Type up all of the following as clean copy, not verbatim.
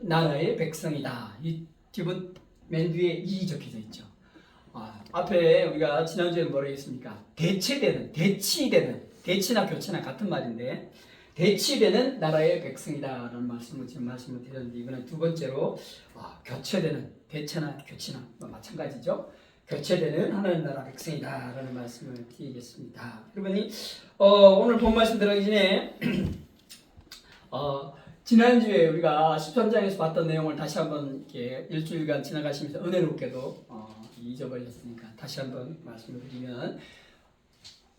나라의 백성이다. 이 뒷문 맨 위에 이 적혀져 있죠. 앞에 우리가 지난주에 뭐라 했습니까? 대치되는, 대치나 교체나 같은 말인데 대치되는 나라의 백성이다라는 말씀을 지금 말씀을 드렸는데 이번에 두 번째로 교체되는 대체나 교체나 마찬가지죠. 교체되는 하나님 나라 백성이다라는 말씀을 드리겠습니다. 여러분이 오늘 본 말씀 들어가기 전에 지난주에 우리가 13장에서 봤던 내용을 다시 한번 이렇게 일주일간 지나가시면서 은혜롭게도 잊어버렸으니까 다시 한번 말씀을 드리면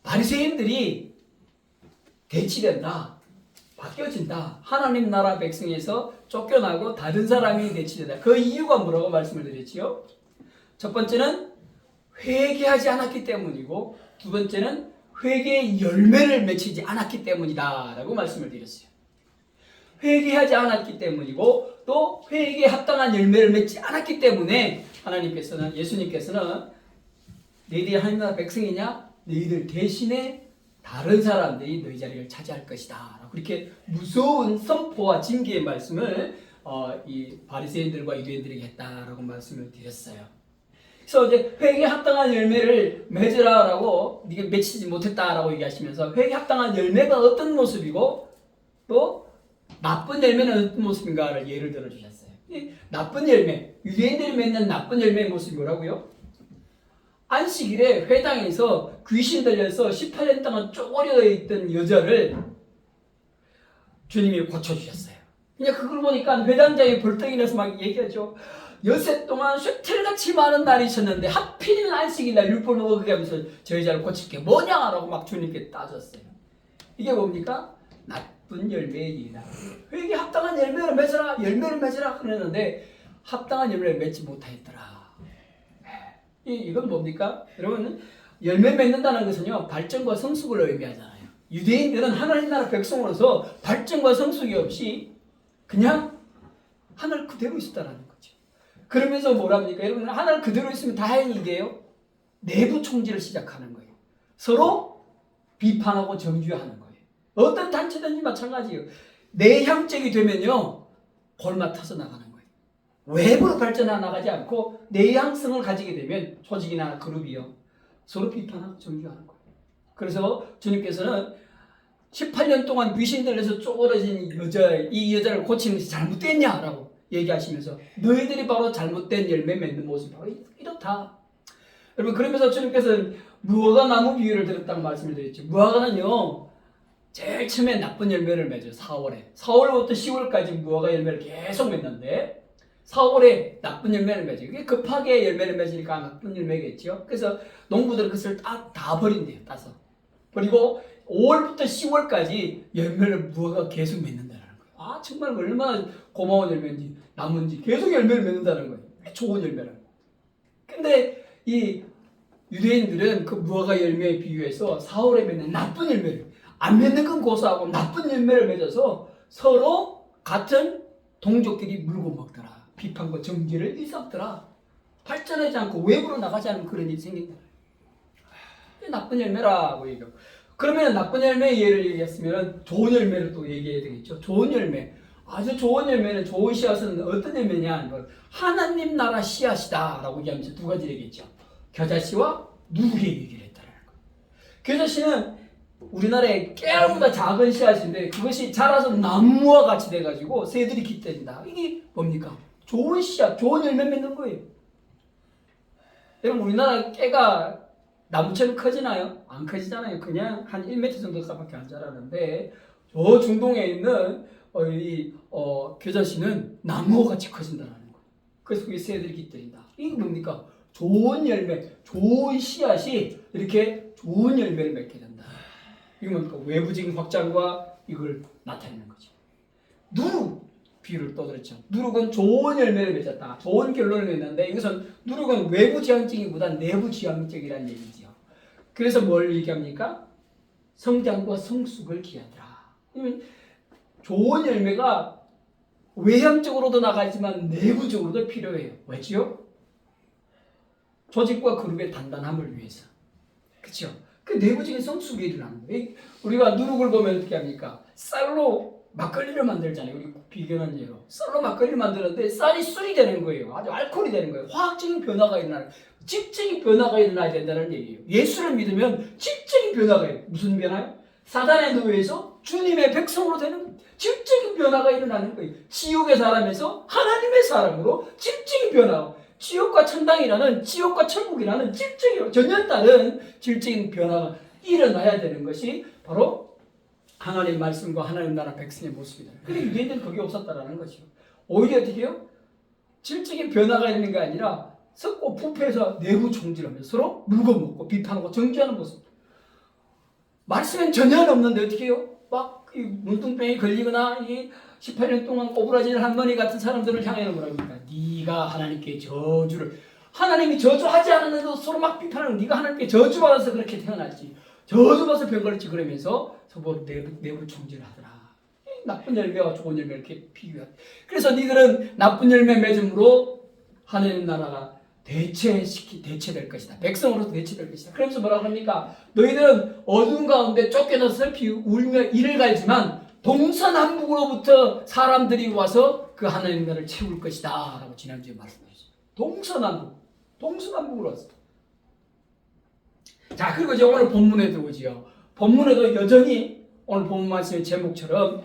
바리새인들이 대치된다, 바뀌어진다, 하나님 나라 백성에서 쫓겨나고 다른 사람이 대치된다. 그 이유가 뭐라고 말씀을 드렸지요? 첫 번째는 회개하지 않았기 때문이고 두 번째는 회개의 열매를 맺히지 않았기 때문이다 라고 말씀을 드렸어요. 회개하지 않았기 때문이고 또 회개에 합당한 열매를 맺지 않았기 때문에 하나님께서는 예수님께서는 너희들이 하나님 나라 백성이냐? 너희들 대신에 다른 사람들이 너희 자리를 차지할 것이다 라고 그렇게 무서운 선포와 징계의 말씀을 이 바리새인들과 유대인들에게 했다라고 말씀을 드렸어요. 그래서 이제 회개에 합당한 열매를 맺으라라고 네가 맺히지 못했다라고 얘기하시면서 회개에 합당한 열매가 어떤 모습이고 또 나쁜 열매는 어떤 모습인가를 예를 들어 주셨어요. 이 나쁜 열매, 유대인들이 맺는 나쁜 열매의 모습이 뭐라고요? 안식일에 회당에서 귀신 들려서 18년 동안 쪼그려 있던 여자를 주님이 고쳐주셨어요. 그냥 그걸 보니까 회당장이 벌떡이 나서 막 얘기하죠. 여세 동안 쇠틀같이 많은 날이 있었는데 하필이면 안식일날 율법을 어기면서 저 여자를 고칠게 뭐냐라고 막 주님께 따졌어요. 이게 뭡니까? 나쁜 열매의 일이다. 회개에 합당한 열매를 맺으라 그러는데 합당한 열매를 맺지 못하였더라. 이건 뭡니까? 여러분, 열매 맺는다는 것은요 발전과 성숙을 의미하잖아요. 유대인들은 하나님 나라 백성으로서 발전과 성숙이 없이 그냥 하늘 그대로 있었다는 거죠. 그러면서 뭐랍니까? 여러분, 하늘 그대로 있으면 다행히 이게요 내부 총질을 시작하는 거예요. 서로 비판하고 정죄하는 거예요. 어떤 단체든지 마찬가지예요. 내향적이 되면요 골마 터져 나가는 거예요. 외부로 발전해 나가지 않고 내향성을 가지게 되면 조직이나 그룹이요 서로 비판하고 정죄하는 거예요. 그래서 주님께서는 18년 동안 귀신 들려서 쪼그러진 이 여자를 고치는 것이 잘못됐냐라고 얘기하시면서 너희들이 바로 잘못된 열매 맺는 모습이 바로 이렇다. 여러분, 그러면서 주님께서는 무화과 나무 비유를 들었다고 말씀을 드렸죠. 무화과는요 제일 처음에 나쁜 열매를 맺어요. 4월부터 10월까지 무화과 열매를 계속 맺는데 4월에 나쁜 열매를 맺어요. 이게 급하게 열매를 맺으니까 나쁜 열매겠죠. 그래서 농부들은 그것을 다 버린대요. 따서 버리고 5월부터 10월까지 열매를 무화과가 계속 맺는다는 거예요. 정말 얼마나 고마운 열매인지 나무인지 계속 열매를 맺는다는 거예요. 좋은 열매를. 근데 이 유대인들은 그 무화과 열매에 비유해서 4월에 맺는 나쁜 열매를 안 맺는 건 고소하고 나쁜 열매를 맺어서 서로 같은 동족끼리 물고 먹더라. 비판과 정죄를 일삼더라. 발전하지 않고 외부로 나가지 않으면 그런 일이 생긴다. 나쁜 열매라고 얘기하고. 그러면 나쁜 열매의 예를 얘기했으면 좋은 열매를 또 얘기해야 되겠죠. 좋은 열매. 아주 좋은 열매는 좋은 씨앗은 어떤 열매냐? 하나님 나라 씨앗이다 라고 얘기하면서 두 가지를 얘기했죠. 겨자씨와 누룩의 얘기를 했다는 거. 겨자씨는 우리나라의 깨알보다 작은 씨앗인데 그것이 자라서 나무와 같이 돼가지고 새들이 깃들인다. 이게 뭡니까? 좋은 씨앗, 좋은 열매 맺는 거예요. 여러분, 우리나라 깨가 나무처럼 커지나요? 안 커지잖아요. 그냥 한 1m 정도밖에 안 자라는데 저 중동에 있는 겨자씨는 나무와 같이 커진다는 거예요. 그래서 그게 새들이 깃들인다. 이게 뭡니까? 좋은 열매, 좋은 씨앗이 이렇게 좋은 열매를 맺게 된다. 이건 뭡니까? 외부적인 확장과 이걸 나타내는 거죠. 누룩 비유를 또 들었죠. 누룩은 좋은 열매를 맺었다. 좋은 결론을 냈는데 이것은 누룩은 외부 지향적이보다 내부 지향적이라는 얘기죠. 그래서 뭘 얘기합니까? 성장과 성숙을 기하더라. 좋은 열매가 외향적으로도 나가지만 내부적으로도 필요해요. 왜지요? 조직과 그룹의 단단함을 위해서. 그렇죠? 그 내부적인 성숙이 일어나는 거예요. 우리가 누룩을 보면 어떻게 합니까? 쌀로 막걸리를 만들잖아요. 우리 비견한 예로 쌀로 막걸리를 만드는데 쌀이 술이 되는 거예요. 아주 알코올이 되는 거예요. 화학적인 변화가 일어나는, 질적인 변화가 일어나야 된다는 얘기예요. 예수를 믿으면 질적인 변화가 있어요. 무슨 변화요? 사단의 노예에서 주님의 백성으로 되는 질적인 변화가 일어나는 거예요. 지옥의 사람에서 하나님의 사람으로 질적인 변화. 지옥과 천당이라는, 지옥과 천국이라는 질적인, 전혀 다른 질적인 변화가 일어나야 되는 것이 바로 하나님 말씀과 하나님 나라 백성의 모습이다. 근데 유대인들은 그게 없었다라는 거죠. 오히려 어떻게 해요? 질적인 변화가 있는 게 아니라 썩고 부패해서 내부 총질하면서 서로 물고먹고 비판하고 정죄하는 모습. 말씀엔 전혀 없는데 어떻게 해요? 막 이 문둥병에 걸리거나 이 18년 동안 오브라질 할머니 같은 사람들을 향해는 뭐라고 합니까? 네가 하나님께 저주를, 하나님이 저주하지 않았는데도 서로 막 비판하는, 네가 하나님께 저주받아서 그렇게 태어났지, 저주받아서 병 걸렸지, 그러면서 서로 내부 총질을 하더라. 나쁜 열매와 좋은 열매 이렇게 비교해. 그래서 니들은 나쁜 열매 맺음으로 하나님 나라가 대체될 것이다. 백성으로서 대체될 것이다. 그러면서 뭐라고 합니까? 너희들은 어두운 가운데 쫓겨나서 슬피 울며 이를 갈지만 동서남북으로부터 사람들이 와서 그 하나님 나라를 채울 것이다 라고 지난주에 말씀하셨어요. 동서남북으로 왔어. 자, 그리고 이제 오늘 본문에 들어오지요. 본문에도 여전히 오늘 본문 말씀의 제목처럼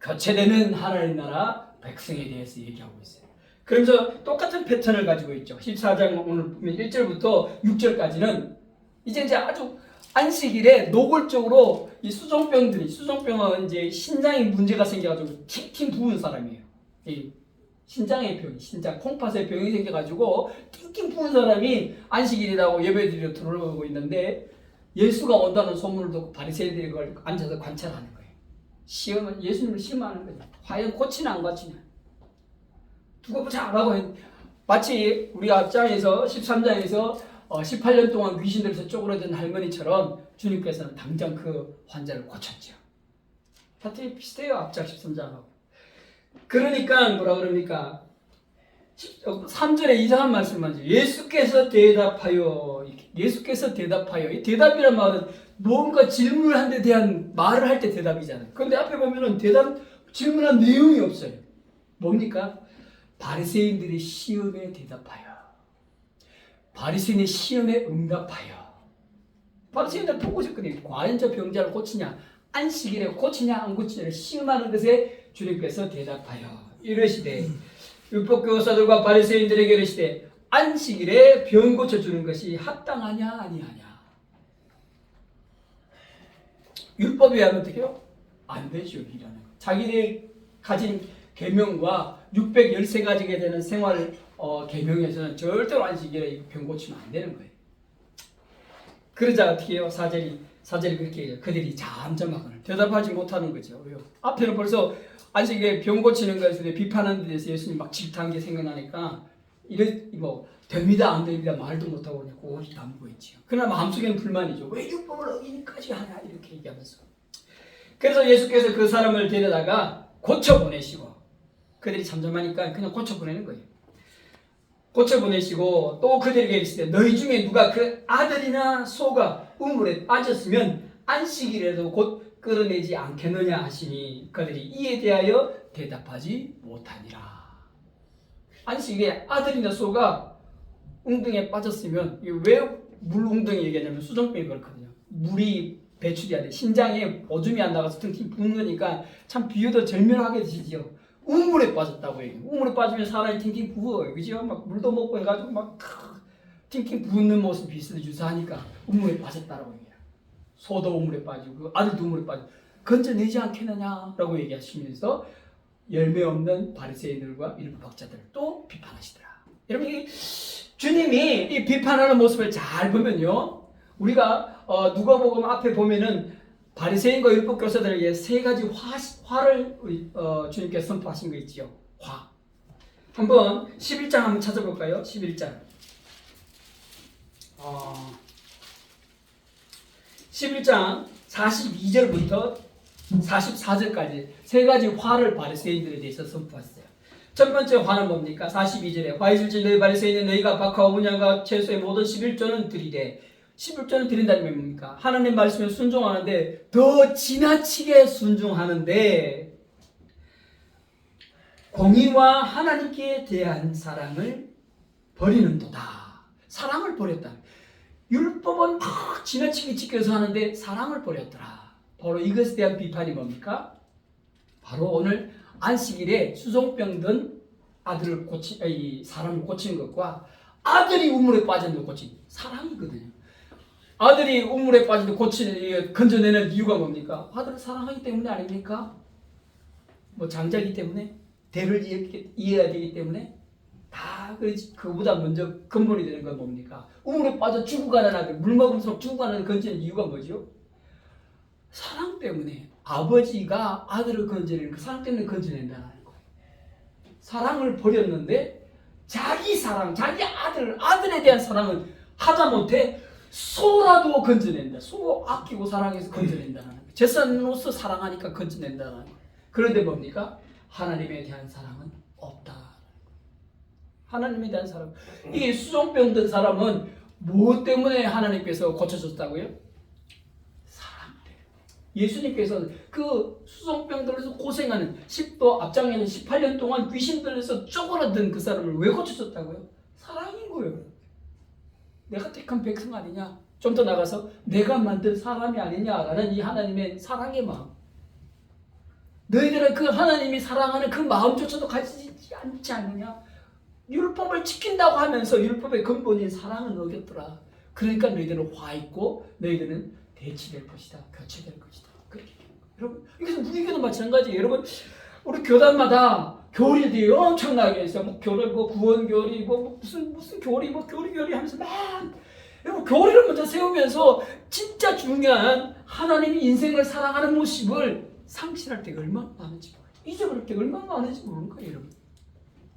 교체되는 하나님 나라 백성에 대해서 얘기하고 있어요. 그러면서 똑같은 패턴을 가지고 있죠. 14장 오늘 보면 1절부터 6절까지는 이제 아주 안식일에 노골적으로 이 수종병은 이제 신장에 문제가 생겨가지고 팅팅 부은 사람이에요. 이 신장의 병, 신장 콩팥의 병이 생겨가지고 팅팅 부은 사람이 안식일이라고 예배드리러 들어오고 있는데 예수가 온다는 소문을 듣고 바리새인들이 그걸 앉아서 관찰하는 거예요. 예수님을 시험하는 거죠. 과연 고치나 안 고치냐. 두고 보자 라고 마치 우리 앞장에서 13장에서 18년 동안 귀신들에서 쪼그러든 할머니처럼 주님께서는 당장 그 환자를 고쳤죠. 파트이 비슷해요. 앞장 13장하고. 그러니까 뭐라 그럽니까? 3절에 이상한 말씀을 하죠. 예수께서 대답하여. 이 대답이란 말은 뭔가 질문을 한 데 대한 말을 할 때 대답이잖아요. 그런데 앞에 보면은 질문한 내용이 없어요. 뭡니까? 바리새인들의 시험에 대답하여. 바리새인의 시험에 응답하여. 바리새인들 보고 있었거든요. 과연 저 병자를 고치냐, 안식일에 고치냐 안 고치냐를 시험하는 것에 주님께서 대답하여 이르시되, 율법교사들과 바리새인들에게 이르시되 안식일에 병 고쳐주는 것이 합당하냐 아니하냐. 율법에 하면 어떻게 해요? 안 되죠. 이라는 거. 자기들이 가진 계명과 613가지가 되는 생활 계명에서는 절대로 안식일에 병 고치면 안 되는 거예요. 그러자 어떻게 해요? 사절이 그렇게 해요. 그들이 잠잠하거늘 대답하지 못하는 거죠. 왜요? 앞에는 벌써 안식일에 병 고치는 것에 비판하는 데 대해서 예수님 막 질타한 게 생각나니까 됩니다 안 됩니다 말도 못하고 그냥 고리 담고 있지요. 그러나 마음속에는 불만이죠. 왜 율법을 어기니까지 하냐 이렇게 얘기하면서. 그래서 예수께서 그 사람을 데려다가 고쳐보내시고, 그들이 잠잠하니까 그냥 고쳐보내는 거예요. 고쳐보내시고 또 그들에게 이르시되 너희 중에 누가 그 아들이나 소가 우물에 빠졌으면 안식일에도 곧 끌어내지 않겠느냐 하시니 그들이 이에 대하여 대답하지 못하니라. 안식일에 아들이나 소가 웅덩이에 빠졌으면, 왜 물 웅덩이 얘기하냐면 수정병이 그렇거든요. 물이 배출이 안 돼. 신장에 오줌이 안 나가서 팅팅 부는 거니까 참 비유도 절묘하게 되시지요. 우물에 빠졌다고 얘기해요. 우물에 빠지면 사람이 팅팅 부어요. 그죠? 막 물도 먹고 해가지고 막 팅팅 부는 모습 비슷해 유사하니까 우물에 빠졌다라고 얘기해요. 소도 우물에 빠지고 아들도 우물에 빠지고 건져내지 않겠느냐라고 얘기하시면서 열매 없는 바리새인들과 율법학자들을 또 비판하시더라. 여러분, 주님이 이 비판하는 모습을 잘 보면요, 우리가 누가복음 앞에 보면은 바리새인과 율법교사들에게 세 가지 화를 주님께서 선포하신 거 있지요. 화. 한번 11장 한번 찾아볼까요? 11장. 11장 42절부터 44절까지 세 가지 화를 바리새인들에 대해서 선포했어요. 첫 번째 화는 뭡니까? 42절에 화 있을지 너희 바리새인은 너희가 박하와 분양과 채소의 모든 11조는 드리되, 11조는 드린다는 게 뭡니까? 하나님 말씀에 순종하는데 더 지나치게 순종하는데 공의와 하나님께 대한 사랑을 버리는도다. 사랑을 버렸다. 율법은 막 지나치게 지켜서 하는데 사랑을 버렸더라. 바로 이것에 대한 비판이 뭡니까? 바로 오늘 안식일에 수종병 든 아들을 사람을 고치는 것과 아들이 우물에 빠졌는데 고친 사랑이거든요. 아들이 우물에 빠진데 건져내는 이유가 뭡니까? 아들을 사랑하기 때문에 아닙니까? 뭐 장자이기 때문에, 대를 이해해야 되기 때문에, 다 그보다 먼저 근본이 되는 건 뭡니까? 우물에 빠져 죽어가는 아들, 물 먹으면서 죽어가는 건지는 이유가 뭐죠? 사랑 때문에. 아버지가 아들을 건져내는 그 사랑 때문에 건져낸다는 거예요. 사랑을 버렸는데 자기 사랑, 자기 아들에 대한 사랑은 하다못해 소라도 건져낸다. 소 아끼고 사랑해서 건져낸다는 거예요. 재산으로서 사랑하니까 건져낸다는 거예요. 그런데 뭡니까? 하나님에 대한 사랑은 없다. 하나님에 대한 사랑. 이 수종병 든 사람은 무엇 때문에 하나님께서 고쳐줬다고요? 사랑 때문에. 예수님께서 그 수종병 들어서 고생하는 10도 앞장에는 18년 동안 귀신 들려서 쪼그라든 그 사람을 왜 고쳐줬다고요? 사랑인 거예요. 내가 택한 백성 아니냐? 좀 더 나가서 내가 만든 사람이 아니냐라는 이 하나님의 사랑의 마음. 너희들은 그 하나님이 사랑하는 그 마음조차도 가지지 않지 않느냐? 율법을 지킨다고 하면서 율법의 근본인 사랑은 어겼더라. 그러니까 너희들은 화 있고 너희들은 대치될 것이다. 교체될 것이다. 그렇게. 여러분, 이것은 우리에게도 마찬가지예요. 여러분, 우리 교단마다 교리들이 엄청나게 있어요. 뭐 교리, 뭐 구원 교리, 뭐 무슨 교리, 뭐 교리 하면서 막 여러분 교리를 먼저 세우면서 진짜 중요한 하나님이 인생을 사랑하는 모습을 상실할 때가 얼마나 많은지 몰라요. 잊어버릴 때가 얼마나 많은지 모르는 거예요, 여러분.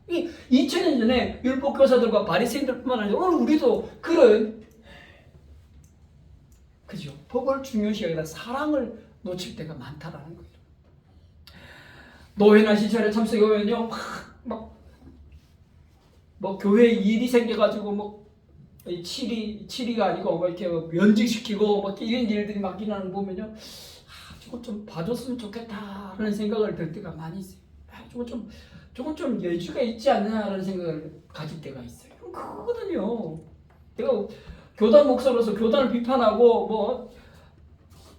이 2000년 전에 율법 교사들과 바리새인들뿐만 아니라 오늘 우리도 그런 그죠? 법을 중요시 여기다 사랑을 놓칠 때가 많다라는 거예요. 노회나 시절에 참석해 보면요, 뭐 교회 일이 생겨가지고 뭐 치리가 아니고 뭐 이렇게 면직시키고 뭐 이런 일들이 막 일어나는 거 보면요, 저거 좀 봐줬으면 좋겠다라는 생각을 들 때가 많이 있어요. 저건 좀 여지가 있지 않냐라는 생각을 가질 때가 있어요. 그거거든요. 내가 교단 목사로서 교단을 비판하고 뭐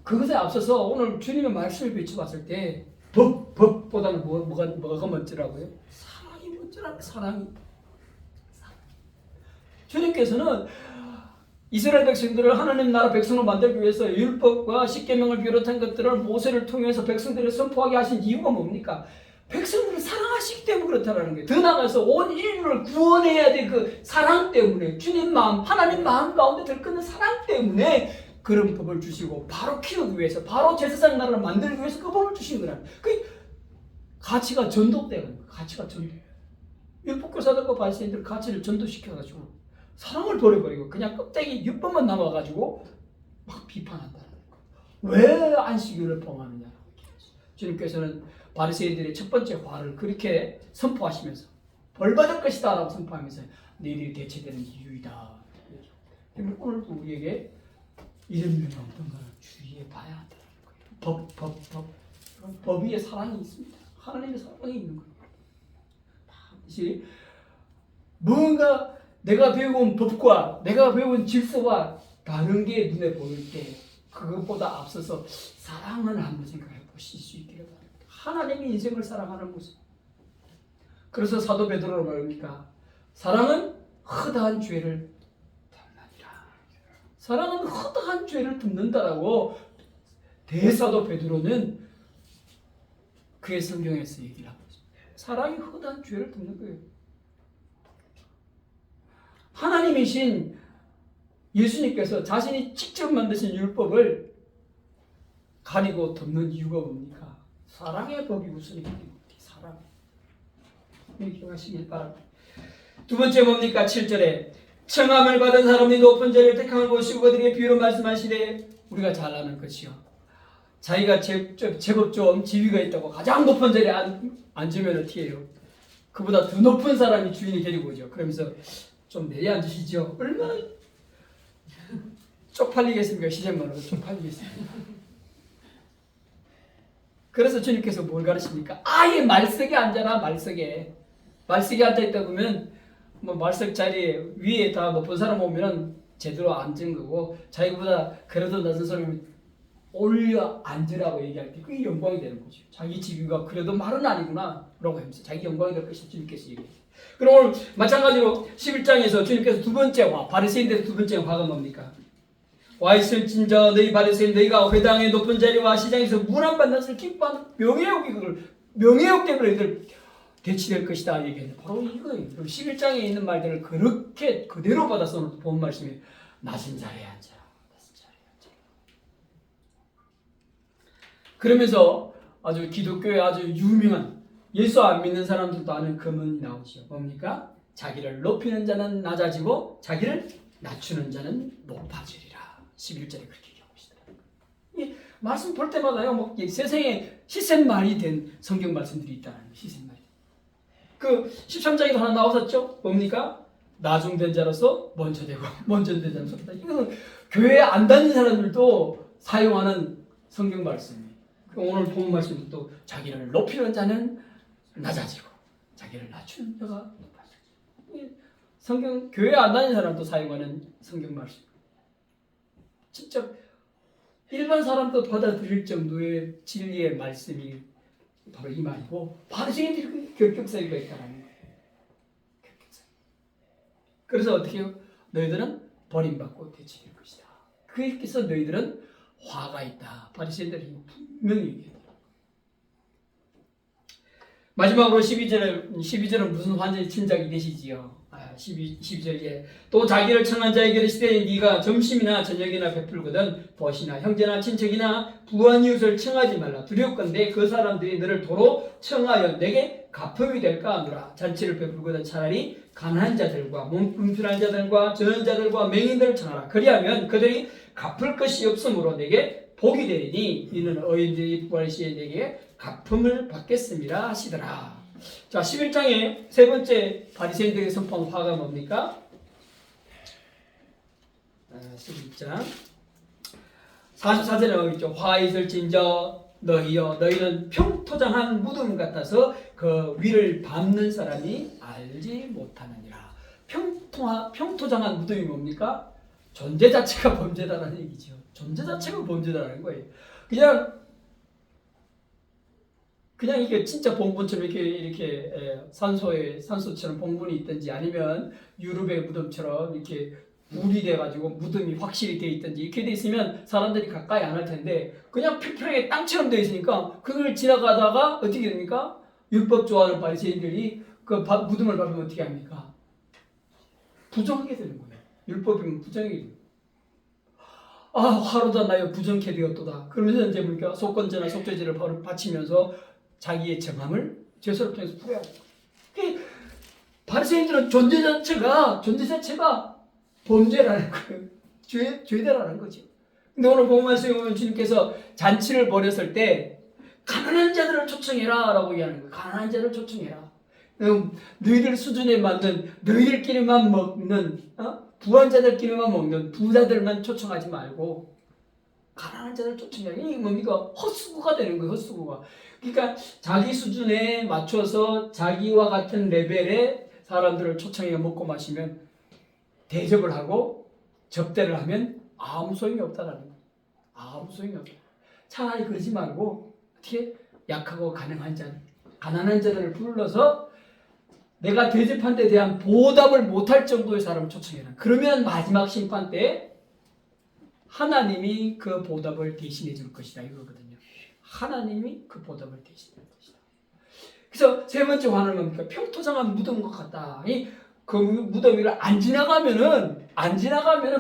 그것에 앞서서 오늘 주님의 말씀을 비춰봤을 때 법보다는 뭐가 먼저라고요? 사랑이 먼저라는 사랑이. 주님께서는 이스라엘 백성들을 하나님 나라 백성으로 만들기 위해서 율법과 십계명을 비롯한 것들을 모세를 통해서 백성들을 선포하게 하신 이유가 뭡니까? 백성들을 사랑하시기 때문에 그렇다는 거예요. 더 나아가서 온 인류를 구원해야 될 그 사랑 때문에, 주님 마음, 하나님 마음 가운데 들끓는 사랑 때문에 그런 법을 주시고 바로 키우기 위해서, 바로 제사장 나라를 만들기 위해서 그 법을 주신 거라는 거예요. 그 가치가 전도되는 거예요. 가치가 전도. 율법교사들과 바리새인들 가치를 전도시켜가지고 사랑을 버려버리고 그냥 껍데기 율법만 남아가지고 막 비판한다는 거예요. 왜 안식일을 범하느냐? 주님께서는 바리새인들의 첫 번째 화를 그렇게 선포하시면서 벌받을 것이다 라고 선포하면서 너희들이 대체되는 이유이다. 오늘도 우리에게 이런 면이 어떤가를 주의해 봐야 한다는 거예요. 법 위에 사랑이 있습니다. 하나님의 사랑이 있는 거예요. 반드시 뭔가 내가 배운 법과 내가 배운 질서와 다른 게 눈에 보일 때 그것보다 앞서서 사랑을 한번 생각해 보실 수 있기를 바랍니다. 하나님이 인생을 사랑하는 모습. 그래서 사도 베드로는 말합니까? 사랑은 허다한 죄를 덮느니라. 사랑은 허다한 죄를 덮는다라고 대사도 베드로는 그의 성경에서 얘기를 하고 있습니다. 사랑이 허다한 죄를 덮는 거예요. 하나님이신 예수님께서 자신이 직접 만드신 율법을 가리고 덮는 이유가 뭡니까? 사랑의 법이 우선이기 때문에. 사랑. 기억하시길 바랍니다. 두 번째 뭡니까? 7절에 청함을 받은 사람이 높은 자리를 택함을 보시고 그들에게 비유로 말씀하시되 우리가 잘 아는 것이요. 자기가 제법 좀 지위가 있다고 가장 높은 자리에 앉으면 어떻게 해요? 그보다 더 높은 사람이 주인이 데리고 오죠. 그러면서 좀 내리 앉으시죠. 얼마나 쪽팔리겠습니까? 시즌만으로 쪽팔리겠습니까? 그래서 주님께서 뭘 가르칩니까? 아예 말석에 앉아라. 말석에 앉아있다 보면 뭐 말석 자리에 위에 다 높은 사람 오면은 제대로 앉은 거고, 자기보다 그래도 낮은 사람이 올려 앉으라고 얘기할 때 그게 영광이 되는 거죠. 자기 지위가 그래도 말은 아니구나 라고 하면서 자기 영광이 될 것이 주님께서 얘기해요. 그럼 오늘 마찬가지로 11장에서 주님께서 두 번째 화, 바리새인들의 두 번째 화가 뭡니까? 와 있을진저 너희 바리새인 너희가 회당의 높은 자리와 시장에서 문안받는 것을 기뻐하는 명예욕 때문에 너희들 대치될 것이다 얘기해요. 바로 이거예요. 11장에 있는 말들을 그렇게 그대로 받아서 본 말씀이 낮은 자리에 앉아라. 그러면서 아주 기독교의 아주 유명한 예수 안 믿는 사람들도 아는 금은이 나오죠. 뭡니까? 자기를 높이는 자는 낮아지고 자기를 낮추는 자는 높아지리라. 11절에 그렇게 얘기하고 있습니다. 이 말씀 볼 때마다요, 뭐 세상에 시샘말이 된 성경 말씀들이 있다는 거예요. 시샘말이. 그 13장에도 하나 나왔었죠. 뭡니까? 나중된 자로서 먼저 되고 먼저 된 자로서 이거는 교회에 안 다니는 사람들도 사용하는 성경 말씀이에요. 오늘 본 말씀도 또 자기를 높이는 자는 낮아지고 자기를 낮추는 자가 높아지고, 성경 교회 안 다니는 사람도 사용하는 성경 말씀. 진짜 일반 사람도 받아들일 정도의 진리의 말씀이 바로 이 말이고, 바리새인들이 결격사유가 있다는 거예요. 결격사유. 그래서 어떻게 해요? 너희들은 버림받고 대치될 것이다. 그래서 너희들은 화가 있다. 바리새인들이 분명히 얘기해요. 마지막으로 12절은 무슨 환전의 친작이 되시지요? 12절에 또 자기를 청한 자에게 이르시되 네가 점심이나 저녁이나 베풀거든 벗이나 형제나 친척이나 부한 이웃을 청하지 말라. 두렵건대 그 사람들이 너를 도로 청하여 내게 가품이 될까 하노라. 잔치를 베풀거든 차라리 가난한 자들과 몸 불편한 자들과 전원자들과 맹인들을 청하라. 그리하면 그들이 갚을 것이 없으므로 내게 복이 되리니 이는 어인들이 부활 시에 내게 갚음을 받겠습니다 하시더라. 자, 11장의 세 번째 바리새인들에게 선포한 화가 뭡니까? 11장 44절에 나오겠죠. 화 있을진저 너희여 너희는 평토장한 무덤 같아서 그 위를 밟는 사람이 알지 못하느니라. 평토장한 무덤이 뭡니까? 존재 자체가 범죄다라는 얘기죠. 존재 자체가 범죄다라는 거예요. 그냥 이게 진짜 봉분처럼 이렇게 산소처럼 봉분이 있든지, 아니면 유럽의 무덤처럼 이렇게 물이 돼가지고 무덤이 확실히 돼 있든지 이렇게 돼 있으면 사람들이 가까이 안 할 텐데, 그냥 필필하게 땅처럼 돼 있으니까 그걸 지나가다가 어떻게 됩니까? 율법 좋아하는 바리새인들이 그 무덤을 밟으면 어떻게 합니까? 부정하게 되는 거예요. 율법이면 부정이. 화로다 나여 부정케 되었도다. 그러면서 이제 뭡니까? 속건제나 속죄제를 바치면서 자기의 정함을 제사를 통해서 풀어야 돼요. 바리새인들은 존재 자체가 범죄라는 거예요. 죄다라는 거죠. 근데 오늘 본 말씀에 보면 주님께서 잔치를 벌였을 때 가난한 자들을 초청해라 라고 얘기하는 거예요. 가난한 자를 초청해라. 너희들 수준에 맞는, 너희들끼리만 먹는, 부한 자들끼리만 먹는 부자들만 초청하지 말고 가난한 자들 초청해라. 이게 뭡니까? 헛수고가 되는 거예요. 헛수고가. 그러니까 자기 수준에 맞춰서 자기와 같은 레벨의 사람들을 초청해 먹고 마시면, 대접을 하고 접대를 하면 아무 소용이 없다라는 거예요. 아무 소용이 없다. 차라리 그러지 말고 어떻게 약하고 가난한 자들을 불러서 내가 대접한 데 대한 보답을 못할 정도의 사람을 초청해라. 그러면 마지막 심판 때 하나님이 그 보답을 대신해 줄 것이다 이거거든요. 하나님이 그 보답을 대신해 줄 것이다. 그래서 세 번째 화는 뭡니까? 평토장한 무덤 것 같다. 그 무덤 위를 안 지나가면은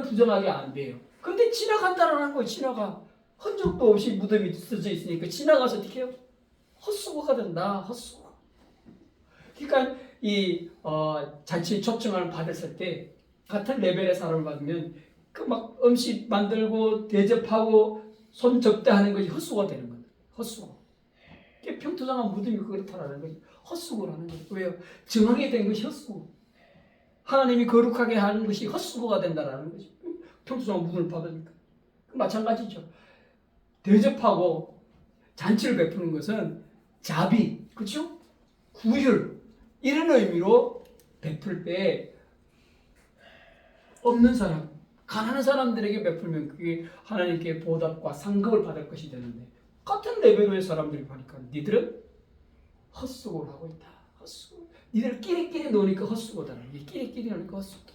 부정하게 안 돼요. 근데 지나간다라는 거예요. 지나가. 흔적도 없이 무덤이 쓰여져 있으니까 지나가서 어떻게 해요? 헛수고가 된다. 헛수고. 그러니까 이 잔치 초청을 받았을 때 같은 레벨의 사람을 받으면 그 막 음식 만들고 대접하고 손 접대하는 것이 헛수고가 되는 거예요. 헛수고. 평토장한 무덤이 그렇다라는 거지. 헛수고라는 거예요. 왜요? 정하게 된 것이 헛수고. 하나님이 거룩하게 하는 것이 헛수고가 된다라는 거죠. 평토장한 무덤을 받으니까. 마찬가지죠. 대접하고 잔치를 베푸는 것은 자비, 그렇죠? 구휼 이런 의미로 베풀 때 없는 사람, 가난한 사람들에게 베풀면 그게 하나님께 보답과 상급을 받을 것이 되는데 같은 레벨의 사람들이 보니까 니들은 헛수고를 하고 있다. 헛수고. 니들 끼리끼리 노니까 헛수고다. 끼리끼리 노니까 헛수고다.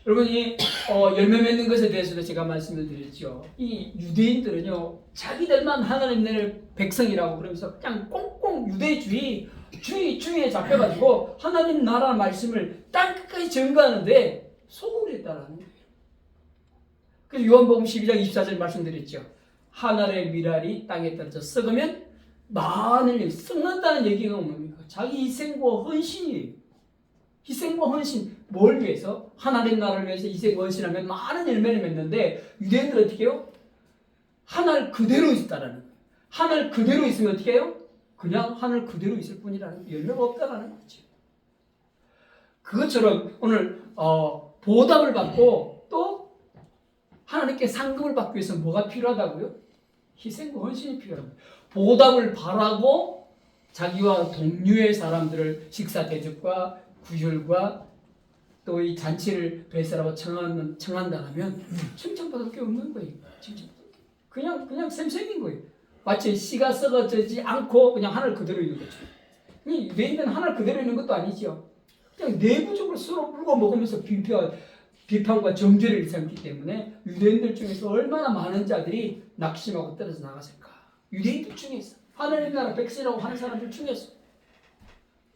여러분 이 열매 맺는 것에 대해서도 제가 말씀을 드렸죠. 이 유대인들은요 자기들만 하나님 낼 백성이라고 그러면서 그냥 꽁꽁 유대주의에 잡혀가지고 하나님 나라 말씀을 땅끝까지 증거하는데 소홀히 했다라는 거예요. 그래서 요한복음 12장 24절 말씀드렸죠. 하늘의 미랄이 땅에 떨어져 썩으면 많은 썩는다는 얘기가 뭡니까? 자기 희생과 헌신이에요. 희생과 헌신, 뭘 위해서? 하나님 나라를 위해서 희생과 헌신하면 많은 열매를 맺는데 유대인들은 어떻게 해요? 하늘 그대로 있다라는 거예요. 하늘 그대로 있으면 어떻게 해요? 그냥 하늘 그대로 있을 뿐이라는 거예요. 열매가 없다라는 거죠. 그것처럼 오늘 보답을 받고 또 하나님께 상급을 받기 위해서 뭐가 필요하다고요? 희생과 헌신이 필요합니다. 보답을 바라고 자기와 동료의 사람들을 식사 대접과 구휼과 또 이 잔치를 베풀라고 청한다면 칭찬받을 게 없는 거예요. 그냥 셈셈인 거예요. 마치 씨가 썩어지지 않고 그냥 하늘 그대로 있는 거죠. 유대인들은 하늘 그대로 있는 것도 아니죠. 그냥 내부적으로 서로 물고 먹으면서 비판과 정죄를 일삼기 때문에 유대인들 중에서 얼마나 많은 자들이 낙심하고 떨어져 나갔을까. 유대인들 중에서 하나님 나라 백성이라고 하는 사람들 중에서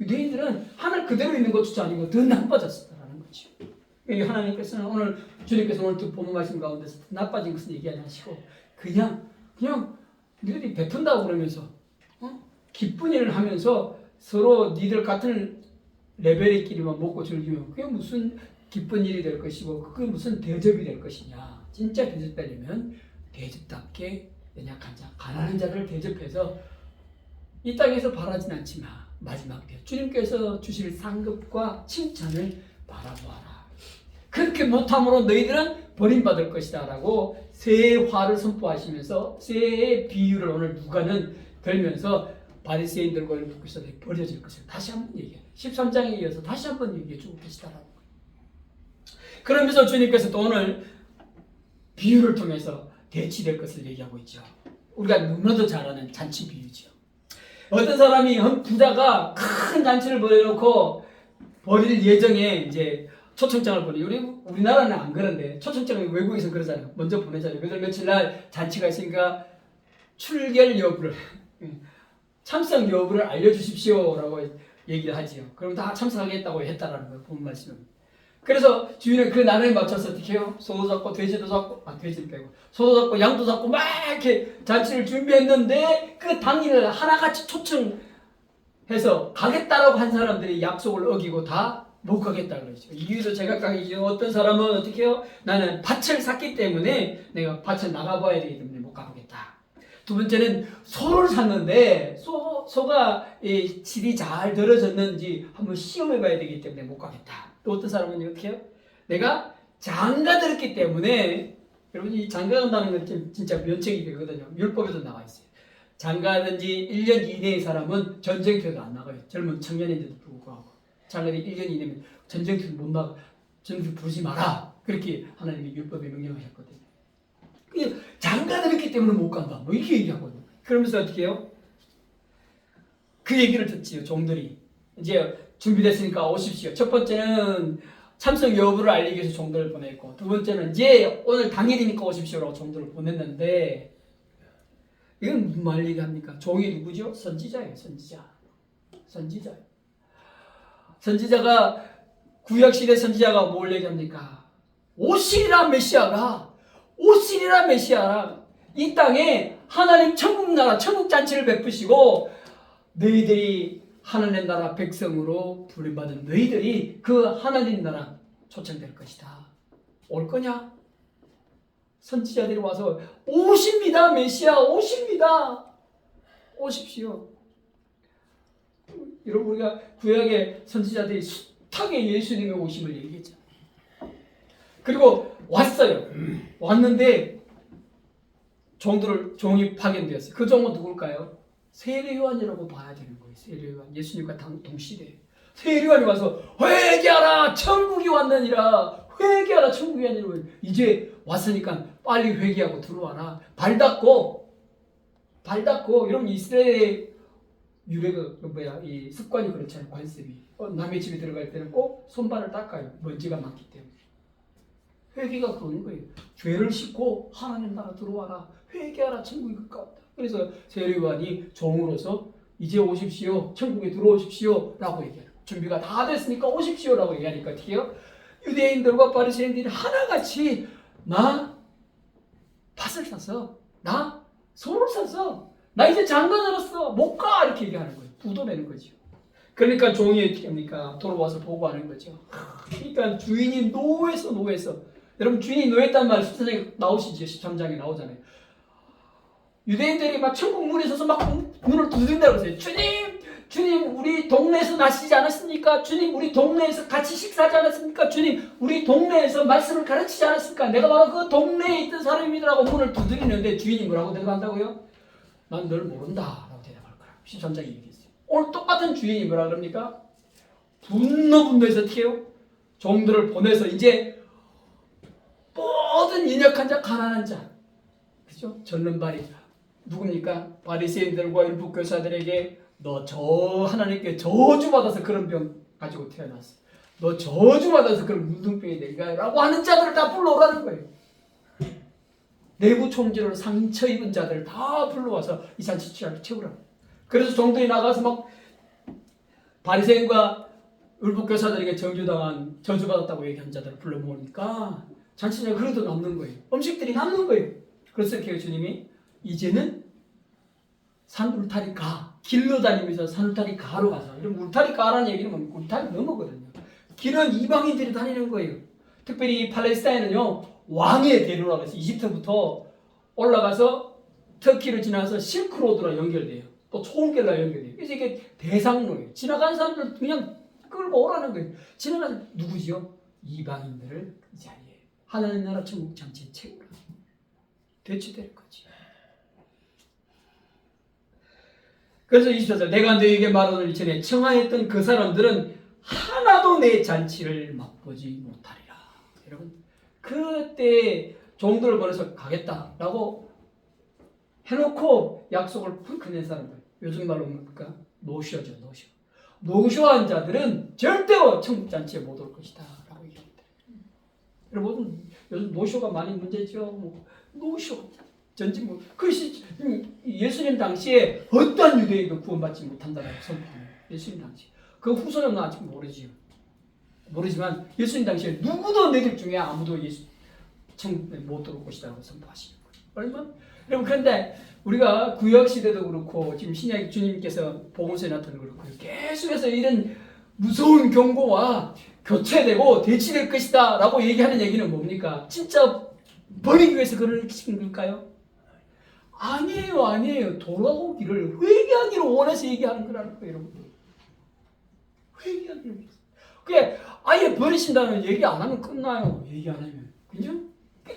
유대인들은 하늘 그대로 있는 것조차 아니고 더 나빠졌다는 거죠. 하나님께서는 오늘 주님께서 오늘 본문 말씀 가운데서 나빠진 것은 얘기 안 하시고 그냥 너희들이 베푼다고 그러면서 기쁜 일을 하면서 서로 니들 같은 레벨의끼리만 먹고 즐기면 그게 무슨 기쁜 일이 될 것이고 그게 무슨 대접이 될 것이냐. 진짜 대접되려면 대접답게 연약한 자, 가난한 자를 대접해서 이 땅에서 바라진 않지만 마지막 때 주님께서 주실 상급과 칭찬을 바라보아라. 그렇게 못함으로 너희들은 버림받을 것이다 라고 새의 화를 선포하시면서 새의 비유를 오늘 누가는 들면서 바리새인들과 율법교사들이 버려질 것을 다시 한번 얘기해요. 13장에 이어서 다시 한번 얘기해 주고 계시다라는 거예요. 그러면서 주님께서 또 오늘 비유를 통해서 대치될 것을 얘기하고 있죠. 우리가 너무나도 잘 아는 잔치 비유죠. 어떤 사람이 부자가 큰 잔치를 벌여놓고 벌일 예정에 이제 초청장을 보내. 우리나라는 안 그런데 초청장을 외국에서 그러잖아요. 먼저 보내잖아요. 몇월 며칠 날 잔치가 있으니까 출결 여부를 참석 여부를 알려주십시오라고 얘기를 하지요. 그럼 다 참석하겠다고 했다라는 거예요. 본 말씀은. 그래서 주인은 그 날에 맞춰서 어떻게 해요? 소도 잡고 돼지도 잡고 돼지를 빼고 소도 잡고 양도 잡고 막 이렇게 잔치를 준비했는데 그 당일을 하나같이 초청해서 가겠다라고 한 사람들이 약속을 어기고 다 못 가겠다 그러죠. 이유도 제각각이죠. 어떤 사람은 어떻게 해요? 나는 밭을 샀기 때문에 내가 밭을 나가봐야 되기 때문에 못 가보겠다. 두 번째는 소를 샀는데 소가 질이 잘 들어졌는지 한번 시험해봐야 되기 때문에 못 가겠다. 또 어떤 사람은 어떻게 해요? 내가 장가 들었기 때문에 여러분 이 장가 간다는 건 진짜 면책이 되거든요. 율법에도 나와 있어요. 장가하든지 1년 이내의 사람은 전쟁터에도 안 나가요. 젊은 청년인데도 불구하고 장가들이 1년 이내면 전쟁터에 못 나가. 전쟁터 부르지 마라. 그렇게 하나님이 율법에 명령하셨거든요. 장가 들었기 때문에 못 간다. 뭐 이렇게 얘기하거든요. 그러면서 어떻게 해요? 그 얘기를 듣지요. 종들이. 이제 준비됐으니까 오십시오. 첫 번째는 참석 여부를 알리기 위해서 종들을 보냈고 두 번째는 이제 오늘 당일이니까 오십시오라고 종들을 보냈는데 이건 무슨 말 얘기합니까? 종이 누구죠? 선지자예요. 선지자가 구약시대 선지자가 뭘 얘기합니까? 오시리라 메시아가 이 땅에 하나님 천국 나라 천국 잔치를 베푸시고 너희들이 하나님 나라 백성으로 부름받은 너희들이 그 하나님 나라 초청될 것이다. 올 거냐? 선지자들이 와서 오십니다. 메시아 오십니다. 오십시오. 여러분 우리가 구약의 선지자들이 숱하게 예수님의 오심을 얘기했잖아요. 그리고 왔어요. 왔는데 종이 파견되었어요. 그 종은 누굴까요? 세례요한이라고 봐야 되는 거예요. 세례요한. 예수님과 동시대에. 세례요한이 와서 회개하라 천국이 왔느니라. 회개하라 천국이 왔느니라. 이제 왔으니까 빨리 회개하고 들어와라. 발 닦고 여러분 이스라엘의 유래가 이 습관이 그렇잖아요. 관습이. 남의 집에 들어갈 때는 꼭 손발을 닦아요. 먼지가 많기 때문에. 회개가 그런 거예요. 죄를 씻고 하나님 나라 들어와라. 회개하라 천국이 가까웠다. 그래서 세례요한이 종으로서 이제 오십시오. 천국에 들어오십시오. 라고 얘기해요. 준비가 다 됐으니까 오십시오. 라고 얘기하니까 어떻게 해요? 유대인들과 바리새인들이 하나같이 나 팥을 사서 나 소를 사서 나 이제 장가들었어. 못 가. 이렇게 얘기하는 거예요. 부도내는 거죠. 그러니까 종이 어떻게 합니까? 돌아와서 보고하는 거죠. 그러니까 주인이 노했어. 여러분 주인이 노했단 말 13장에 나오시죠. 13장에 나오잖아요. 유대인들이 막 천국 문에 서서 막 문을 두드린다고 그러세요. 주님 우리 동네에서 나시지 않았습니까? 주님 우리 동네에서 같이 식사하지 않았습니까? 주님 우리 동네에서 말씀을 가르치지 않았습니까? 내가 바로 그 동네에 있던 사람이라고 문을 두드리는데 주인이 뭐라고 대답한다고요? 난 널 모른다 라고 대답할 거야. 13장에 얘기했어요. 오늘 똑같은 주인이 뭐라 그럽니까? 분노해서 어떻게 해요? 종들을 보내서 이제 모든 인역한 자, 가난한 자, 그죠? 절름발이 누굽니까? 바리새인들과 일부 교사들에게 너 하나님께 저주받아서 그런 병 가지고 태어났어. 너 저주받아서 그런 문둥병이 된가? 라고 하는 자들을 다 불러오라는 거예요. 내부 총질로 상처 입은 자들 다 불러와서 이 잔치 채우라. 그래서 종들이 나가서 막 바리새인과 율법 교사들에게 저주받았다고 얘기한 자들을 불러 모으니까 잔치가 그래도 남는 거예요. 음식들이 남는 거예요. 그래서 이렇게 주님이 이제는 산 울타리 가. 길로 다니면서 산 울타리 가로 가서. 이런 울타리 가라는 얘기는 뭐 울타리 넘어거든요. 길은 이방인들이 다니는 거예요. 특별히 팔레스타인은요. 왕의 대로라고 해서 이집트부터 올라가서 터키를 지나서 실크로드로 연결돼요. 또 초원길로 연결돼요. 그래서 이게 대상로예요. 지나가는 사람들 그냥 끌고 오라는 거예요. 지나가는 누구지요? 이방인들을 이 자리에 하나님 나라 천국 잔치에 채우라. 대치될 거지. 그래서 24절 내가 너에게 말하는 전에 청하였던 그 사람들은 하나도 내 잔치를 맛보지 못하리라. 여러분 그때 종들을 보내서 가겠다라고 해놓고 약속을 펑크 낸 사람들 요즘 말로 뭡니까? 노쇼죠. 노쇼한 자들은 절대로 천국 잔치에 못 올 것이다 라고 얘기합니다. 여러분 요즘 노쇼가 많이 문제죠. 노쇼 전직 그것이 예수님 당시에 어떠한 유대인도 구원받지 못한다고 선포해요. 예수님 당시 그 후손은 아직 모르지만 예수님 당시에 누구도 너희들 중에 아무도 천국에 못 들어올 것이라고 선포하시는 거예요. 여러분 그런데 우리가 구약 시대도 그렇고 지금 신약 주님께서 복음서에 나타나는 그렇고 계속해서 이런 무서운 경고와 교체되고 대치될 것이다 라고 얘기하는 얘기는 뭡니까? 진짜 버리기 위해서 그런 시킨 걸까요? 아니에요. 돌아오기를 회개하기를 원해서 얘기하는 거라는 거예요, 여러분들. 회개하기를 위해서. 그게 아예 버리신다는 얘기 안 하면 끝나요. 얘기 안 하면. 그죠?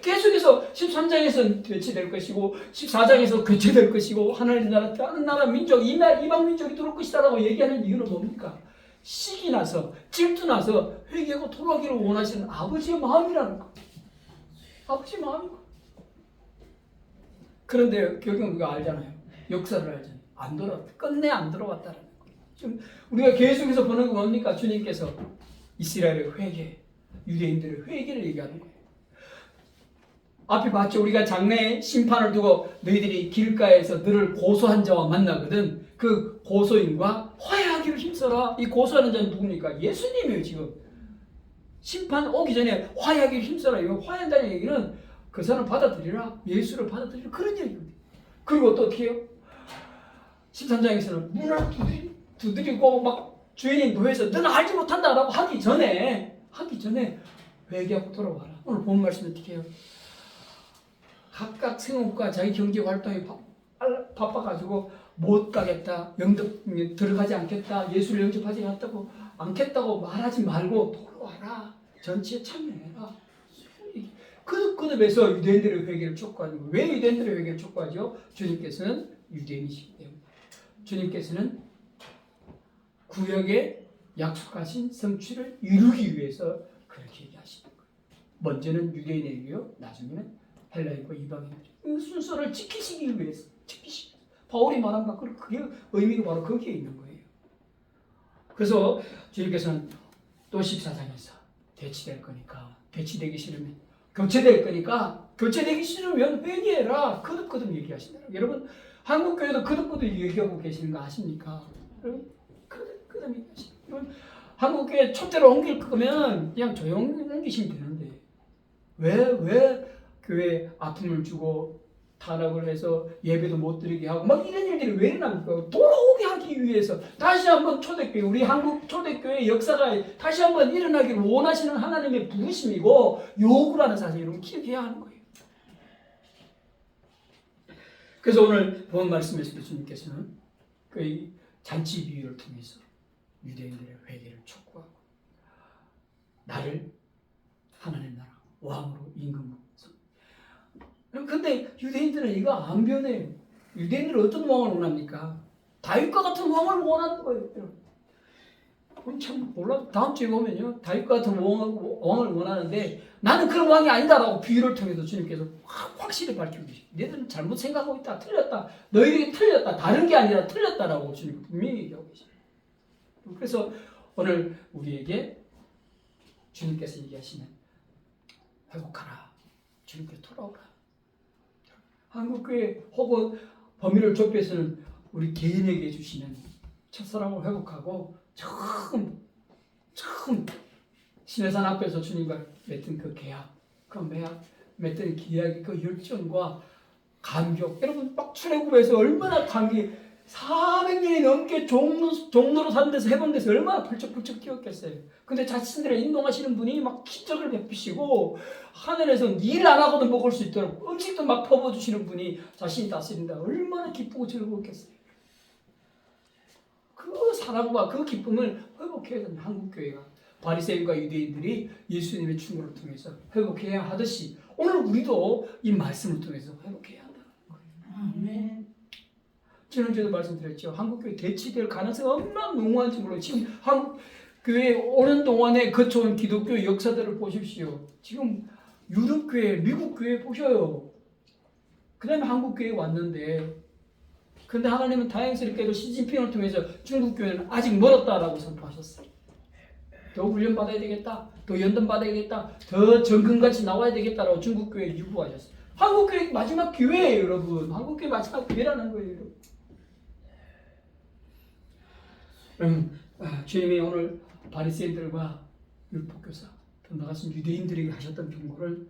계속해서 13장에서 대체될 것이고 14장에서 교체될 것이고 하나님 나라 다른 나라 민족 이방 민족이 들어올 것이다라고 얘기하는 이유는 뭡니까? 시기 나서 질투 나서 회개하고 돌아오기를 원하시는 아버지의 마음이라는 거. 아버지의 마음이고. 그런데 결국 우리가 알잖아요. 역사를 알잖아요. 끝내 안 들어왔다라는 거. 지금 우리가 계속해서 보는 거 뭡니까? 주님께서 이스라엘의 회개, 유대인들의 회개를 얘기하는 거예요. 앞에 봤죠. 우리가 장래에 심판을 두고 너희들이 길가에서 너를 고소한 자와 만나거든. 그 고소인과 화해하기를 힘써라. 이 고소하는 자는 누굽니까? 예수님이에요. 지금 심판 오기 전에 화해하기를 힘써라. 이거 화해한다는 얘기는 그 사람 받아들이라. 예수를 받아들이라. 그런 얘기입니다. 그리고 또 어떻게 해요? 13장에서는 문을 두드리고 막 주인이 노해서 너는 알지 못한다라고 하기 전에 회개하고 돌아와라. 오늘 본 말씀 어떻게 해요? 각각 생업과 자기 경제 활동에 바빠가지고 못 가겠다, 영접 들어가지 않겠다, 예수를 영접하지 않겠다고 말하지 말고 돌아와라, 전치에 참여해라. 그룹에서 유대인들의 회개를 촉구하는 거예요. 왜 유대인들의 회개를 촉구하죠? 주님께서는 유대인이시기 때문에. 주님께서는 구약의 약속하신 성취를 이루기 위해서 그렇게 얘기하시는 거예요. 먼저는 유대인에게요, 나중에는 헬라인과 이방인들. 그 순서를 지키시기 위해서, 바울이 말한 바 그게 의미가 바로 거기에 있는 거예요. 그래서 주님께서는 또 14장에서 대치될 거니까, 대치되기 싫으면 교체될 거니까, 교체되기 싫으면 회개해라. 거듭 얘기하신다. 여러분, 한국 교회도 거듭 얘기하고 계시는 거 아십니까? 여러분, 거듭 얘기하시는. 여러분, 한국 교회 촛대로 옮길 거면 그냥 조용히 옮기시면 되는데 왜 교회 아픔을 주고 탄압을 해서 예배도 못 드리게 하고 막 이런 일들이 왜 일어납니까? 돌아오게 하기 위해서 다시 한번 초대교회, 우리 한국 초대교회의 역사가 다시 한번 일어나기를 원하시는 하나님의 부르심이고 요구라는 사실을 여러분 기억해야 하는 거예요. 그래서 오늘 본 말씀에서 주님께서는 그 잔치 비유를 통해서 유대인들의 회개를 촉구하고 나를 하나님 나라 왕으로 임금으로. 그런데 유대인들은 이거 안 변해요. 유대인들은 어떤 왕을 원합니까? 다윗과 같은 왕을 원하는 거예요. 그건 참 몰라. 다음 주에 보면요, 다윗과 같은 왕을 원하는데 나는 그런 왕이 아니다라고 비유를 통해서 주님께서 확실히 밝히고 계십니다. 너희들은 잘못 생각하고 있다, 틀렸다. 너희들이 틀렸다, 다른 게 아니라 틀렸다라고 주님 분명히 얘기하고 계십니다. 그래서 오늘 우리에게 주님께서 얘기하시는 회복하라, 주님께 돌아오라. 한국교회 혹은 범위를 좁혀서는 우리 개인에게 주시는 첫사랑을 회복하고 처음 시내산 앞에서 주님과 맺은 그 계약, 맺은 계약의 그 열정과 감격. 여러분 막 출애굽에서 얼마나 감기 400년이 넘게 종로로 사는 데서 해방돼서 얼마나 펄쩍펄쩍 뛰었겠어요. 근데 자신들의 인도하시는 분이 막 기적을 베푸시고 하늘에서 일 안 하고도 먹을 수 있도록 음식도 막 퍼부어주시는 분이 자신이 다스린다. 얼마나 기쁘고 즐거웠겠어요. 그 사랑과 그 기쁨을 회복해야 되는 한국교회가 바리새인과 유대인들이 예수님의 충고를 통해서 회복해야 하듯이 오늘 우리도 이 말씀을 통해서 회복해야 한다는 거예요. 아멘. 지난주에도 말씀드렸죠. 한국교회 대치될 가능성이 얼마나 농후한지 몰라요. 지금 한국교회 오는 동안에 거쳐온 기독교 역사들을 보십시오. 지금 유럽교회, 미국교회 보셔요. 그 다음에 한국교회에 왔는데 근데 하나님은 다행스럽게도 시진핑을 통해서 중국교회는 아직 멀었다라고 선포하셨어요. 더 훈련받아야 되겠다. 더 연단받아야 되겠다. 더 정금같이 나와야 되겠다라고 중국교회에 유보하셨어요. 한국교회 마지막 기회예요, 여러분. 한국교회 마지막 기회라는 거예요, 여러분. 주님이 오늘 바리새인들과 율법교사, 더 나아가서 유대인들에게 하셨던 경고를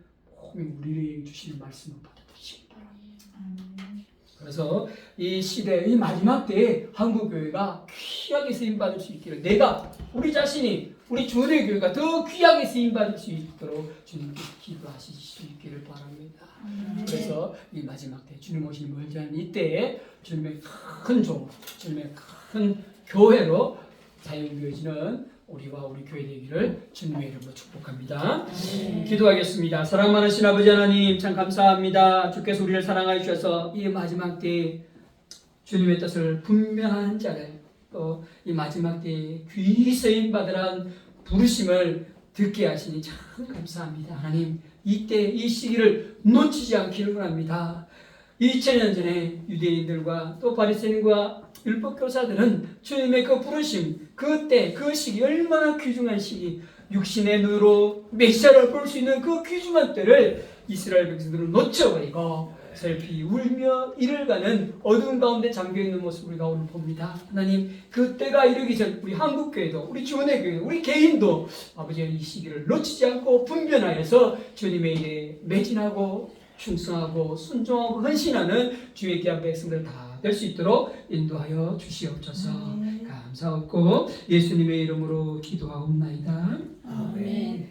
우리에게 주시는 말씀을 받아들이시기 바랍니다. 그래서 이 시대, 이 마지막 때에 한국교회가 귀하게 쓰임받을 수 있기를 우리 자신이, 우리 주의 교회가 더 귀하게 쓰임받을 수 있도록 주님께 기도하실 수 있기를 바랍니다. 그래서 이 마지막 때, 주님 오시니 멀지 않은 이때에 주님의 큰 종, 주님의 큰 교회로 사용되어지는 우리와 우리 교회 되기를 주님의 이름으로 축복합니다. 기도하겠습니다. 사랑 많으신 아버지 하나님 참 감사합니다. 주께서 우리를 사랑하여 주셔서 이 마지막 때에 주님의 뜻을 분명한 자를 또 이 마지막 때에 귀히 쓰임받으란 부르심을 듣게 하시니 참 감사합니다. 하나님 이때 이 시기를 놓치지 않기를 원합니다. 2000년 전에 유대인들과 또 바리새인과 율법교사들은 주님의 그 부르심, 그때 그 시기 얼마나 귀중한 시기, 육신의 눈으로 메시아를 볼 수 있는 그 귀중한 때를 이스라엘 백성들은 놓쳐버리고 슬피 울며 이를 가는 어두운 가운데 잠겨있는 모습을 우리가 오늘 봅니다. 하나님 그 때가 이르기 전 우리 한국교회도 우리 주원의 교회 우리 개인도 아버지의 이 시기를 놓치지 않고 분변하여서 주님의 일에 매진하고 충성하고 순종하고 헌신하는 주의 귀한 백성들 다 될 수 있도록 인도하여 주시옵소서. 감사하고 예수님의 이름으로 기도하옵나이다. 아멘.